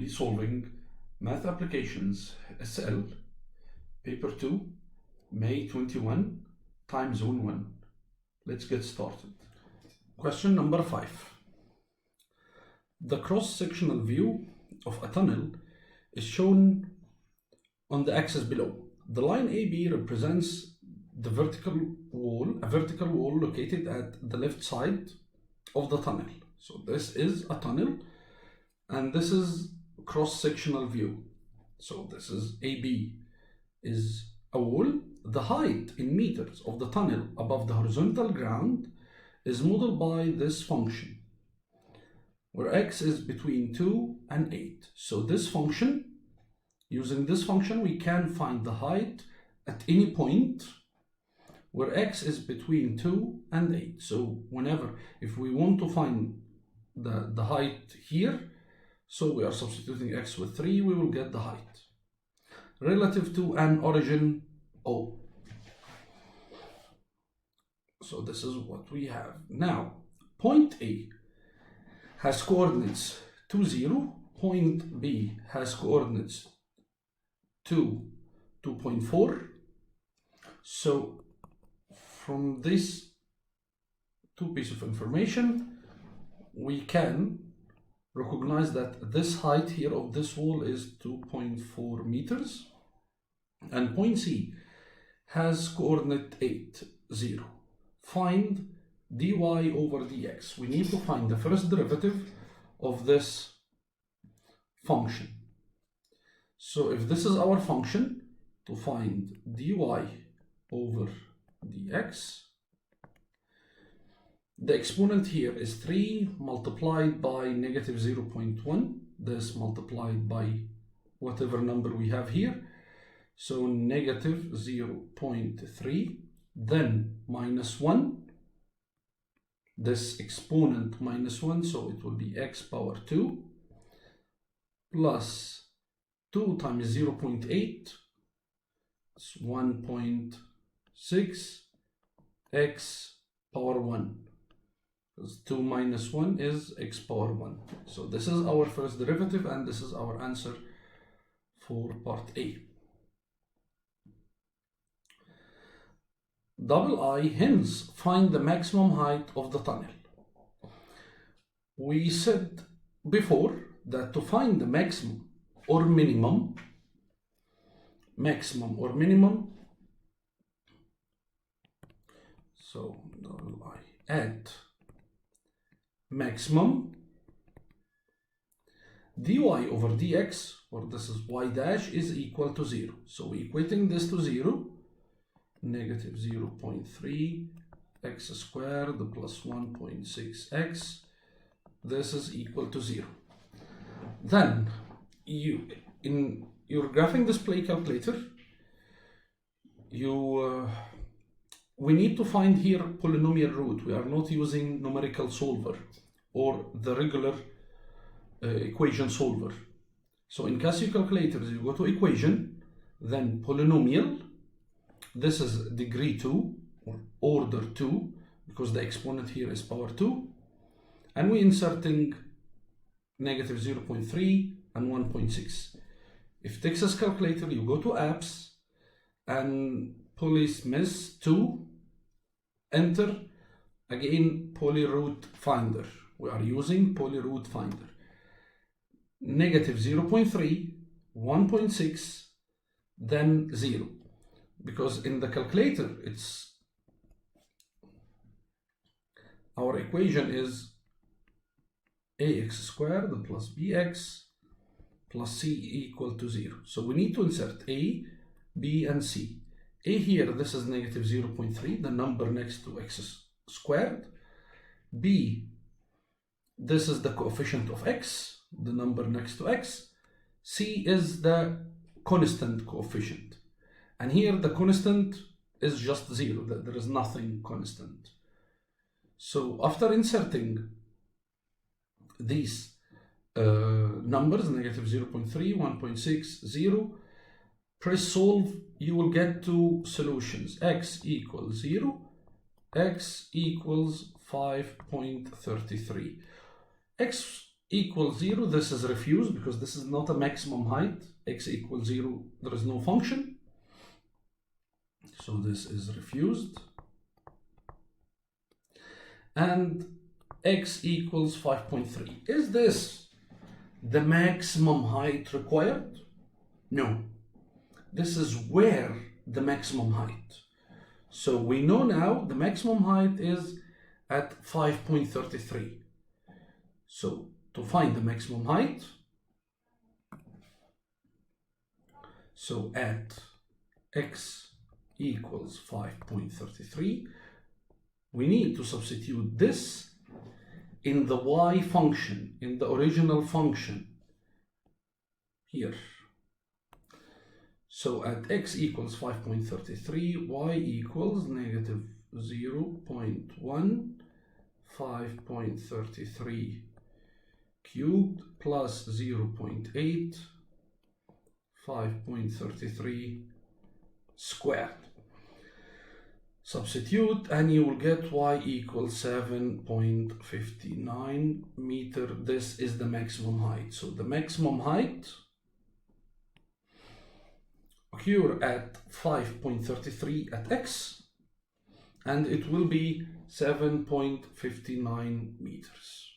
solving Math Applications SL, Paper 2, May 21, Time Zone 1. Let's get started. Question number 5. The cross-sectional view of a tunnel is shown on the axis below. The line AB represents the vertical wall, a vertical wall located at the left side of the tunnel. So this is a tunnel and this is cross-sectional view. So this is AB is a wall. The height in meters of the tunnel above the horizontal ground is modeled by this function, where x is between 2 and 8. So this function, using this function, we can find the height at any point where x is between 2 and 8. So whenever, if we want to find the height here, so we are substituting x with 3, we will get the height relative to an origin O. So this is what we have. Now, point A has coordinates 2, 0. Point B has coordinates 2, 2.4. So from this two pieces of information, we can recognize that this height here of this wall is 2.4 meters. And point C has coordinate 8, 0. Find dy over dx. We need to find the first derivative of this function. So if this is our function, to find dy over dx, the exponent here is 3 multiplied by negative 0.1, this multiplied by whatever number we have here, so negative 0.3, then minus 1, this exponent minus 1, so it will be x power 2, plus 2 times 0.8, it's 1.6, x power 1. 2 minus 1 is x power 1. So this is our first derivative and this is our answer for part A. Double I, hence find the maximum height of the tunnel. We said before that to find the maximum or minimum, so double I at maximum, dy over dx, or this is y dash, is equal to 0. So equating this to 0, negative 0.3 x squared plus 1.6x, this is equal to 0. Then in your graphing display calculator, we need to find here polynomial root. We are not using numerical solver or the regular equation solver. So in Casio calculators, you go to equation, then polynomial. This is degree 2 or order 2 because the exponent here is power 2. And we're inserting negative 0.3 and 1.6. If Texas calculator, you go to apps and polysmith 2, enter again polyroot finder. We are using polyroot finder. Negative 0.3, 1.6, then 0. Because in the calculator, it's our equation is ax squared plus bx plus c equal to 0. So we need to insert a, b, and c. A here, this is negative 0.3, the number next to x squared. B, this is the coefficient of x, the number next to x. C is the constant coefficient. And here the constant is just 0, there is nothing constant. So after inserting these numbers, negative 0.3, 1.6, 0, press solve, you will get two solutions. X equals 0, x equals 5.33. X equals 0, this is refused because this is not a maximum height. X equals 0, there is no function. So this is refused. And x equals 5.3. Is this the maximum height required? No. This is where the maximum height. So we know now the maximum height is at 5.33. So to find the maximum height, so at x equals 5.33, we need to substitute this in the y function, in the original function here. So at x equals 5.33, y equals negative 0.1, 5.33 cubed plus 0.8, 5.33 squared. Substitute and you will get y equals 7.59 meter. This is the maximum height. So the maximum height occur at 5.33 at x, and it will be 7.59 meters.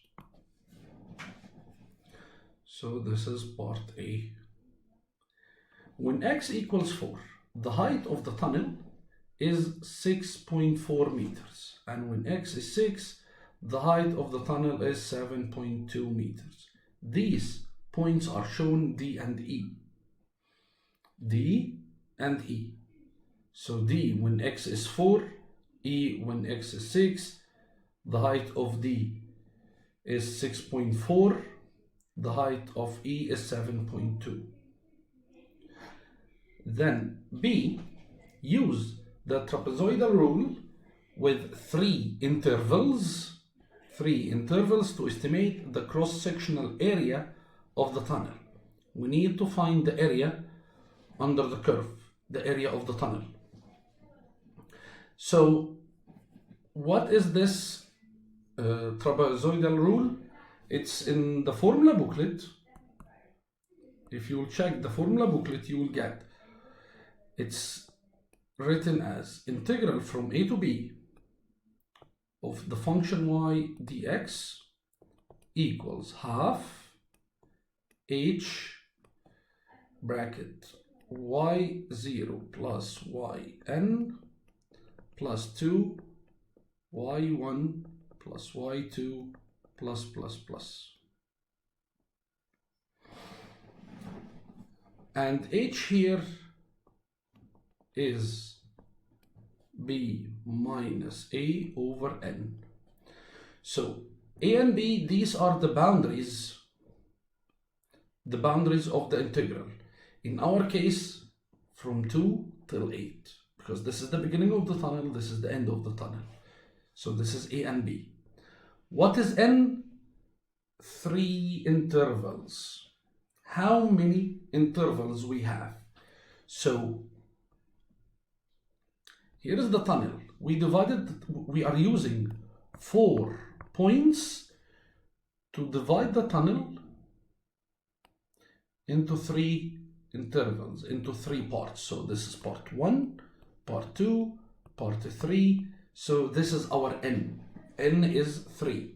So this is part A. When x equals 4, the height of the tunnel is 6.4 meters, and when x is 6, the height of the tunnel is 7.2 meters. These points are shown D and E. D and E. So D when x is 4, E when x is 6, the height of D is 6.4, the height of E is 7.2. Then B, use the trapezoidal rule with three intervals to estimate the cross-sectional area of the tunnel. We need to find the area under the curve, the area of the tunnel. So what is this trapezoidal rule? It's in the formula booklet. If you check the formula booklet, you will get it's written as integral from a to b of the function y dx equals half h bracket y0 plus yn plus 2 y1 plus y2 plus plus plus. And h here is b minus a over n. So a and b, these are the boundaries of the integral. In our case, from 2 till 8, because this is the beginning of the tunnel, this is the end of the tunnel. So this is a and b. What is n? 3 intervals. How many intervals we have? So here is the tunnel. We are using 4 points to divide the tunnel into 3 intervals, into 3 parts. So this is part 1, part 2, part 3. So this is our n. N is 3.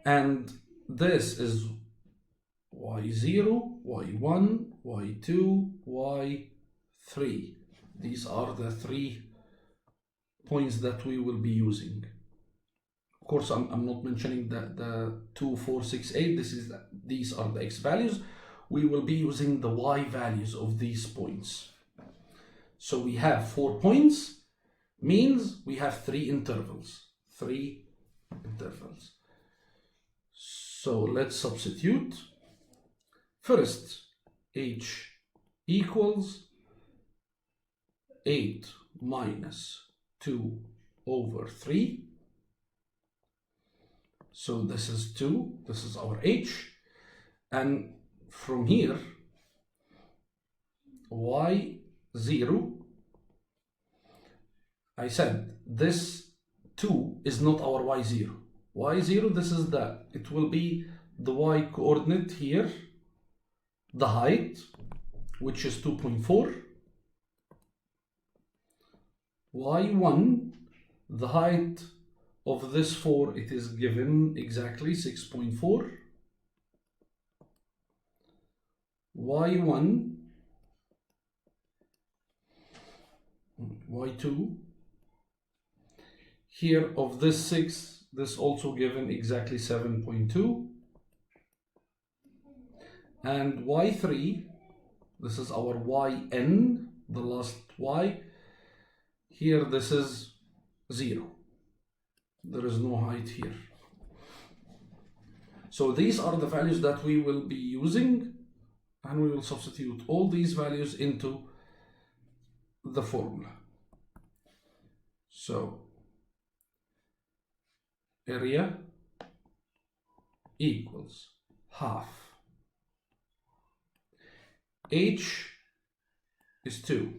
And this is y0, y1, y2, y3. These are the 3 points that we will be using. Of course, I'm not mentioning the 2, 4, 6, 8. These are the x values. We will be using the y values of these points. So we have 4 points, means we have 3 intervals. 3 intervals. So let's substitute. First, h equals 8 minus 2 over 3. So this is 2, this is our h. And from here, y0, I said this 2 is not our y0. y0, this is it will be the y coordinate here, the height, which is 2.4, y1, the height of this 4, it is given exactly 6.4, y1, y2, here of this 6, this also given exactly 7.2, and y3, this is our yn, the last y, here this is 0. There is no height here. So these are the values that we will be using, and we will substitute all these values into the formula. So area equals half. H is 2.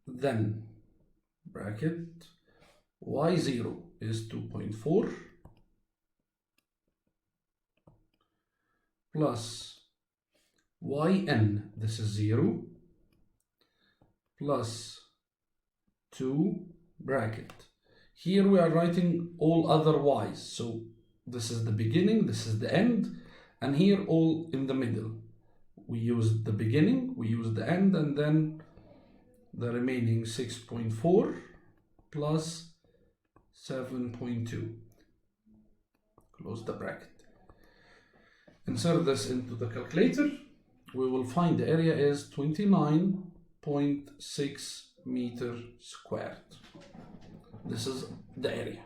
Then bracket y0 is 2.4 plus yn, this is 0, plus 2 bracket. Here we are writing all other y's, so this is the beginning, this is the end, and here all in the middle. We use the beginning, we use the end, and then the remaining 6.4 plus 7.2. Close the bracket. Insert this into the calculator. We will find the area is 29.6 meters squared. This is the area.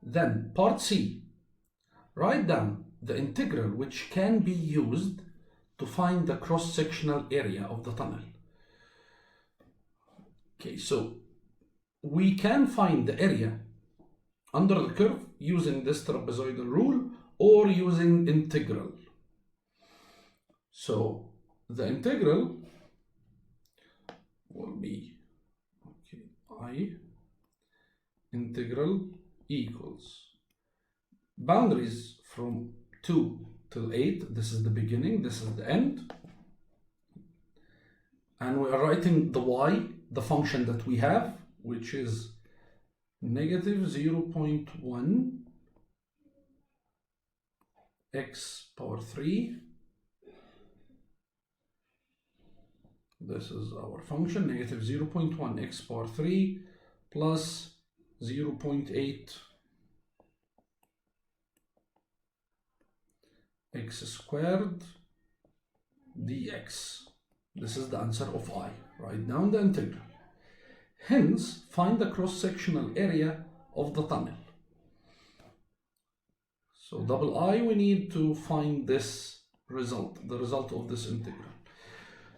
Then part C, write down the integral which can be used to find the cross-sectional area of the tunnel. Okay, so we can find the area under the curve using this trapezoidal rule or using integral. So the integral will be I integral equals boundaries from 2 till 8. This is the beginning, this is the end. And we are writing the y, the function that we have, which is negative 0.1 x power 3. This is our function, negative 0.1 x power 3 plus 0.8 x squared dx. This is the answer of I. Write down the integral. Hence, find the cross-sectional area of the tunnel. So double I, we need to find this result, the result of this integral.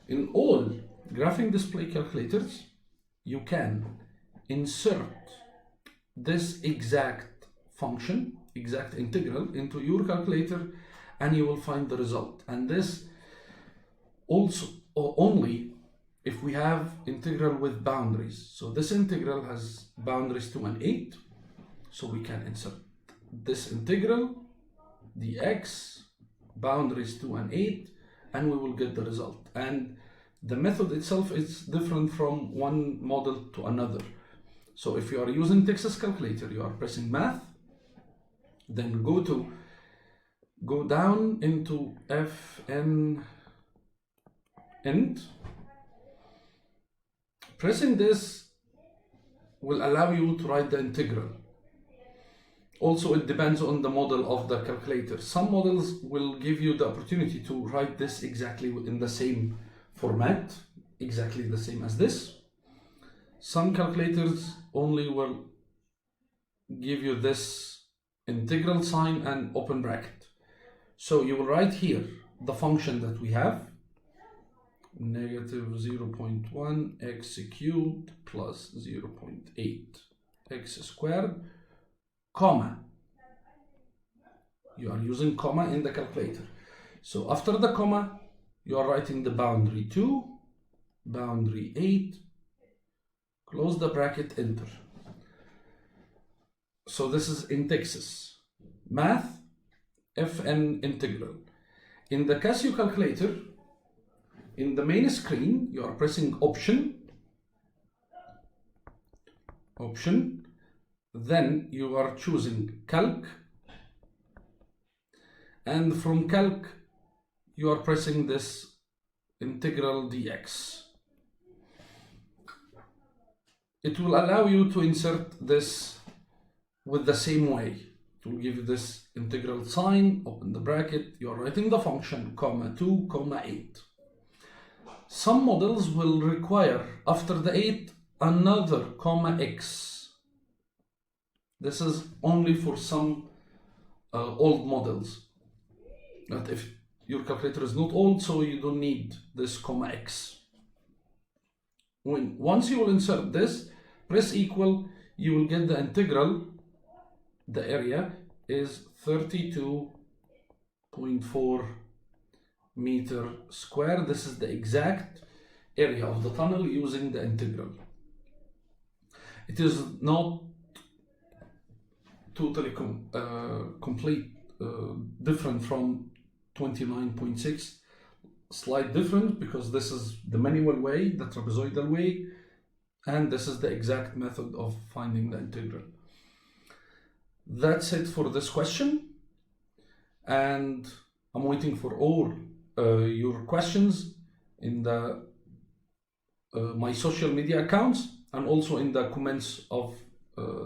In all graphing display calculators, you can insert this exact function, exact integral into your calculator, and you will find the result. And this also only if we have integral with boundaries. So this integral has boundaries 2 and 8. So we can insert this integral, dx, boundaries 2 and 8, and we will get the result. And the method itself is different from one model to another. So if you are using Texas calculator, you are pressing math, then go down into FN int. Pressing this will allow you to write the integral. Also, it depends on the model of the calculator. Some models will give you the opportunity to write this exactly in the same format, exactly the same as this. Some calculators only will give you this integral sign and open bracket. So you will write here the function that we have, negative 0.1 x cubed plus 0.8 x squared, comma. You are using comma in the calculator. So after the comma, you are writing the boundary 2, boundary 8, close the bracket, enter. So this is in Texas. Math, Fn integral. In the Casio calculator, in the main screen, you are pressing option, then you are choosing calc, and from calc, you are pressing this integral dx. It will allow you to insert this with the same way. It will give you this integral sign, open the bracket, you are writing the function, comma 2, comma 8. Some models will require, after the 8, another comma x. This is only for some old models. But if your calculator is not old, so you don't need this comma x. Once you will insert this, press equal, you will get the integral. The area is 32.4 meter square. This is the exact area of the tunnel using the integral. It is not totally complete, different from 29.6, slight different, because this is the manual way, the trapezoidal way, and this is the exact method of finding the integral. That's it for this question, and I'm waiting for all your questions in the my social media accounts and also in the comments of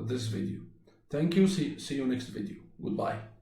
this video. Thank you. See you next video. Goodbye.